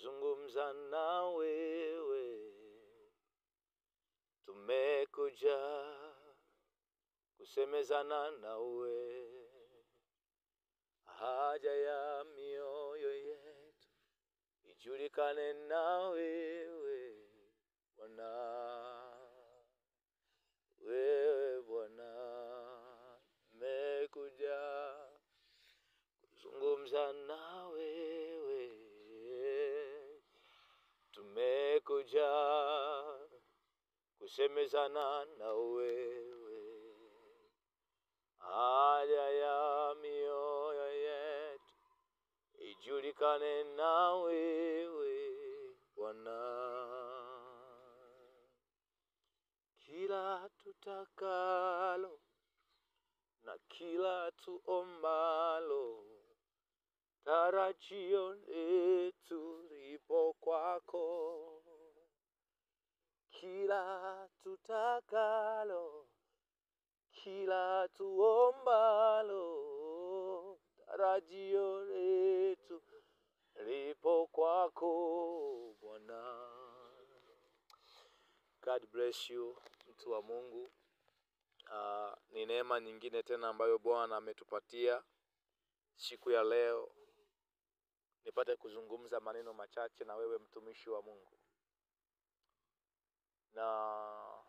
kuzungumza na wewe. Tumekuja kusemezana nawe, haja ya mioyo yetu ijulikane na wewe Bwana. Wewe Bwana, tumekuja kuzungumza na wewe. Tumekuja kusemezana na wewe, haja ya mioyo yetu ijulikane na wewe Bwana. Kila tutakalo na kila tuombalo, tarajio letu lipo kwako. Kila tutakalo, kila tuombalo, tarajio letu lipo kwako Bwana. God bless you, mtu wa Mungu. Ni neema nyingine tena ambayo Bwana ametupatia siku ya leo, nipate kuzungumza maneno machache na wewe mtumishi wa Mungu. Na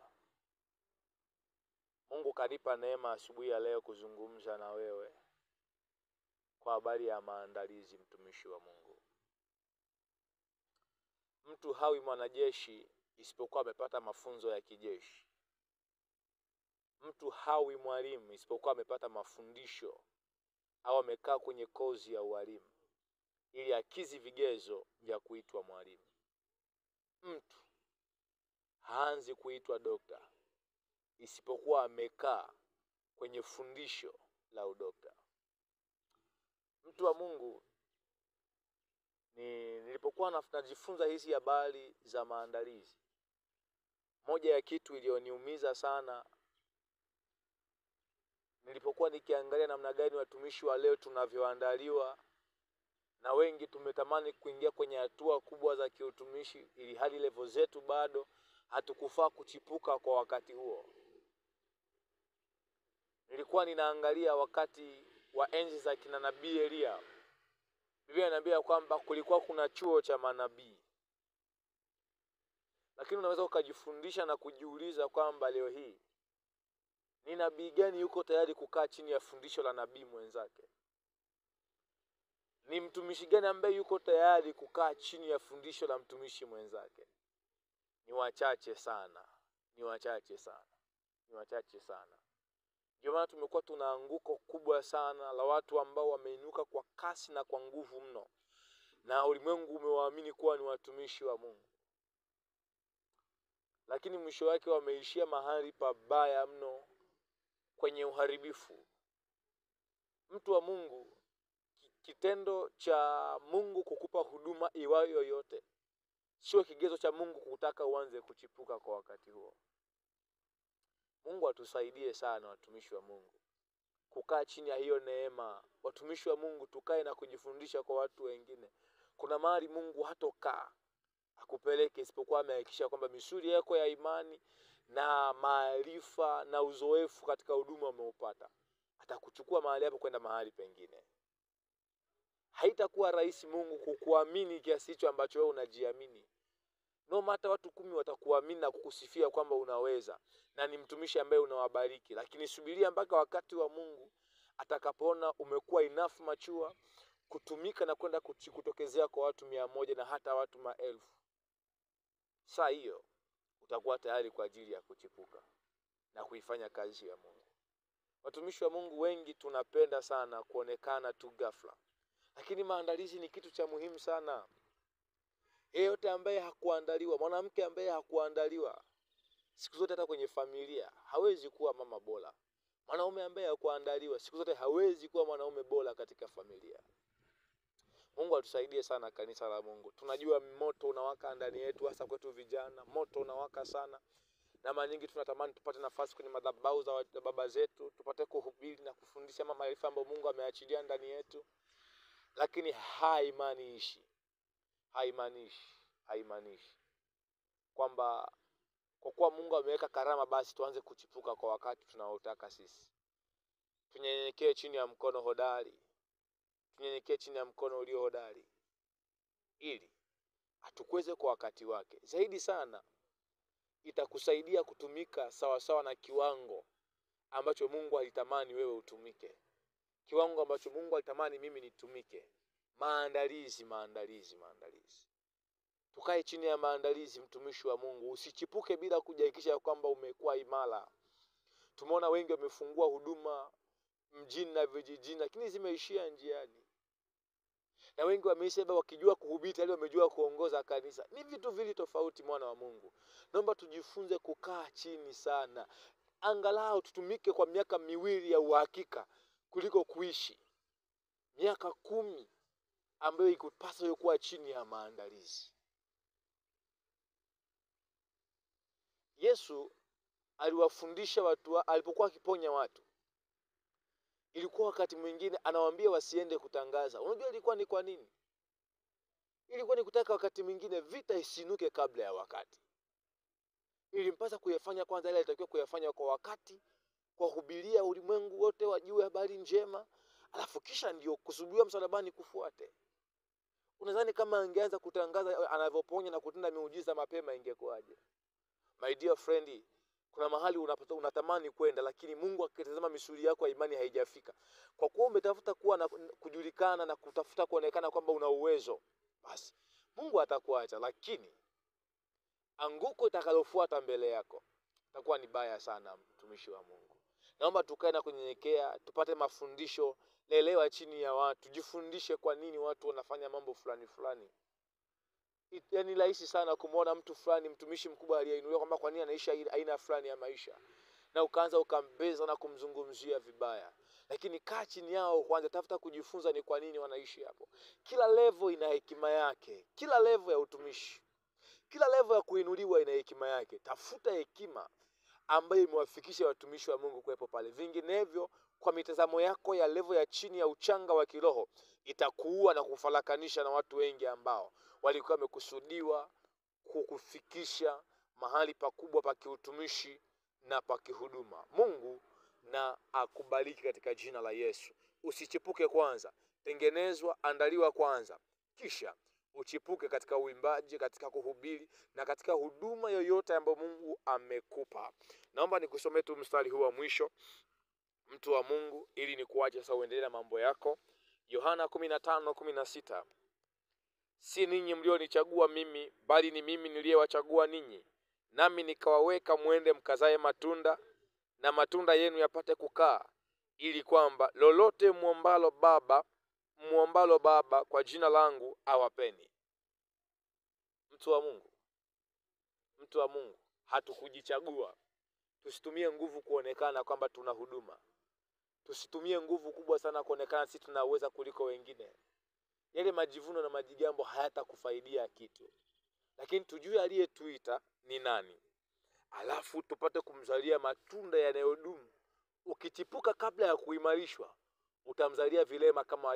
Mungu kanipa neema asubuhi ya leo kuzungumza na wewe kwa habari ya maandalizi, mtumishi wa Mungu. Mtu hawi mwanajeshi isipokuwa amepata mafunzo ya kijeshi. Mtu hawi mwalimu isipokuwa amepata mafundisho au amekaa kwenye kozi ya ualimu ili akizi vigezo vya kuitwa mwalimu. Mtu haanzi kuitwa dokta isipokuwa amekaa kwenye fundisho la udokta. Mtu wa Mungu, nilipokuwa najifunza hizi habari za maandalizi, moja ya kitu iliyoniumiza sana nilipokuwa nikiangalia namna gani watumishi wa leo tunavyoandaliwa, na wengi tumetamani kuingia kwenye hatua kubwa za kiutumishi ili hali level zetu bado hatukufaa kuchipuka kwa wakati huo. Nilikuwa ninaangalia wakati wa enzi za kina nabii Elia. Biblia inaniambia kwamba kulikuwa kuna chuo cha manabii. Lakini unaweza ukajifundisha na kujiuliza kwamba leo hii ni nabii gani yuko tayari kukaa chini ya fundisho la nabii mwenzake? Ni mtumishi gani ambaye yuko tayari kukaa chini ya fundisho la mtumishi mwenzake? Ni wachache sana. Ni wachache sana. Ni wachache sana. Ndio maana tumekuwa tuna anguko kubwa sana la watu ambao wameinuka kwa kasi na kwa nguvu mno, na ulimwengu umewaamini kuwa ni watumishi wa Mungu, lakini mwisho wake wameishia mahali pabaya mno, kwenye uharibifu. Mtu wa Mungu, kitendo cha Mungu kukupa huduma iwayo yoyote sio kigezo cha Mungu kutaka uanze kuchipuka kwa wakati huo. Mungu atusaidie sana watumishi wa Mungu kukaa chini ya hiyo neema. Watumishi wa Mungu tukae na kujifundisha kwa watu wengine. Kuna mahali Mungu hatokaa akupeleke isipokuwa amehakikisha kwamba misuli yako ya imani na maarifa na uzoefu katika huduma umeupata. Atakuchukua mahali hapo kwenda mahali pengine. Haitakuwa rahisi Mungu kukuamini kiasi hicho ambacho wewe unajiamini. No matter watu 10 watakuamini na kukusifia kwamba unaweza na ni mtumishi ambaye unawabariki, lakini subiria mpaka wakati wa Mungu atakapoona umekuwa enough mature kutumika na kwenda kutokezea kwa watu 100 na hata watu 1000. Saa hiyo utakuwa tayari kwa ajili ya kuchipuka na kuifanya kazi ya Mungu. Watumishi wa Mungu wengi tunapenda sana kuonekana tu ghafla, lakini maandalizi ni kitu cha muhimu sana. Yeyote ambaye hakuandaliwa, mwanamke ambaye hakuandaliwa siku zote hata kwenye familia hawezi kuwa mama bora. Mwanaume ambaye hakuandaliwa siku zote hawezi kuwa mwanaume bora katika familia. Mungu atusaidie sana kanisa la Mungu. Tunajua moto unawaka ndani yetu, hasa kwetu vijana. Moto unawaka sana. Na mara nyingi tunatamani tupate nafasi kwenye madhabahu za baba zetu, tupate kuhubiri na kufundisha maarifa ambayo Mungu ameachilia ndani yetu. Lakini haimaanishi haimaanishi kwamba kwa kuwa Mungu ameweka karama basi tuanze kuchipuka kwa wakati tunaotaka sisi. Tunyenyekee chini ya mkono hodari. Tunyenyekee chini ya mkono ulio hodari, ili atukweze kwa wakati wake. Zaidi sana itakusaidia kutumika sawa sawa na kiwango ambacho Mungu alitamani wewe utumike. Kiwango ambacho Mungu alitamani mimi nitumike. Maandalizi. Tukae chini ya maandalizi, mtumishi wa Mungu. Usichipuke bila kujihakikisha kwamba umekuwa imara. Tumeona wengi wamefungua huduma mjini na vijijini, lakini zimeishia njiani. Na wengi wameisha wakijua kuhubiri, hali wamejua kuongoza kanisa. Ni vitu vili tofauti, mwana wa Mungu. Naomba tujifunze kukaa chini sana. Angalau tutumike kwa miaka 2 ya uhakika kuliko kuishi miaka 10 ambayo ikupasa kuwa chini ya maandalizi. Yesu aliwafundisha watu alipokuwa akiponya watu. Ilikuwa wakati mwingine anawaambia wasiende kutangaza. Unajua ilikuwa ni kwa nini? Ilikuwa ni kutaka wakati mwingine vita isinuke kabla ya wakati. Ilimpasa kuyafanya kwanza ile alitakiwa kuyafanya kwa wakati, kwa kuhubiria ulimwengu wote wajue habari njema, alafu kisha ndio kusubiria msalabani kufuate. Unadhani kama angeanza kutangaza anavyoponya na kutenda miujiza mapema ingekuwaje? My dear friend, kuna mahali unatamani kwenda, lakini Mungu akitazama misuli yako ya imani haijafika. Kwa kuwa umetafuta kuwa na kujulikana na kutafuta kuonekana kwamba una uwezo, basi Mungu atakuacha, lakini anguko itakalofuata mbele yako itakuwa ni baya sana, mtumishi wa Mungu. Naomba tukae na kunyenyekea, tupate mafundisho, lelewa chini ya watu, jifundishe kwa nini watu wanafanya mambo fulani. Yaani rahisi sana kumuona mtu fulani mtumishi mkubwa aliyeinuliwa kwamba kwa nini anaishi aina fulani ya maisha, na ukaanza ukambeza na kumzungumzia vibaya. Lakini kaa chini yao kwanza, tafuta kujifunza ni kwa nini wanaishi hapo. Kila level ina hekima yake. Kila level ya utumishi, kila level ya kuinuliwa ina hekima yake. Tafuta hekima ambayo imewafikisha watumishi wa Mungu kuwepo pale. Vinginevyo kwa mitazamo yako ya level ya chini ya uchanga wa kiroho, itakuua na kufarakanisha na watu wengi ambao walikuwa wamekusudiwa kukufikisha mahali pakubwa pa kiutumishi na pa kihuduma. Mungu na akubariki katika jina la Yesu. Usichipuke kwanza, tengenezwa, andaliwa kwanza, kisha uchipuke katika uimbaji, katika kuhubiri na katika huduma yoyote ambayo Mungu amekupa. Naomba nikusomee tu mstari huu wa mwisho, mtu wa Mungu, ili nikuache sasa uendelee na mambo yako. Yohana 15:16. Si ninyi mlionichagua mimi, bali ni mimi niliyewachagua ninyi, nami nikawaweka muende mkazae matunda, na matunda yenu yapate kukaa, ili kwamba lolote muombalo Baba kwa jina langu awapeni. Mtu wa Mungu, hatukujichagua. Tusitumie nguvu kuonekana kwamba tuna huduma. Tusitumie nguvu kubwa sana kuonekana sisi tunaweza kuliko wengine. Yale majivuno na majigambo hayatakufaidia kitu. Lakini tujue aliyetuita ni nani, alafu tupate kumzalia matunda yanayodumu. Ukichipuka kabla ya kuimarishwa, utamzalia vilema kama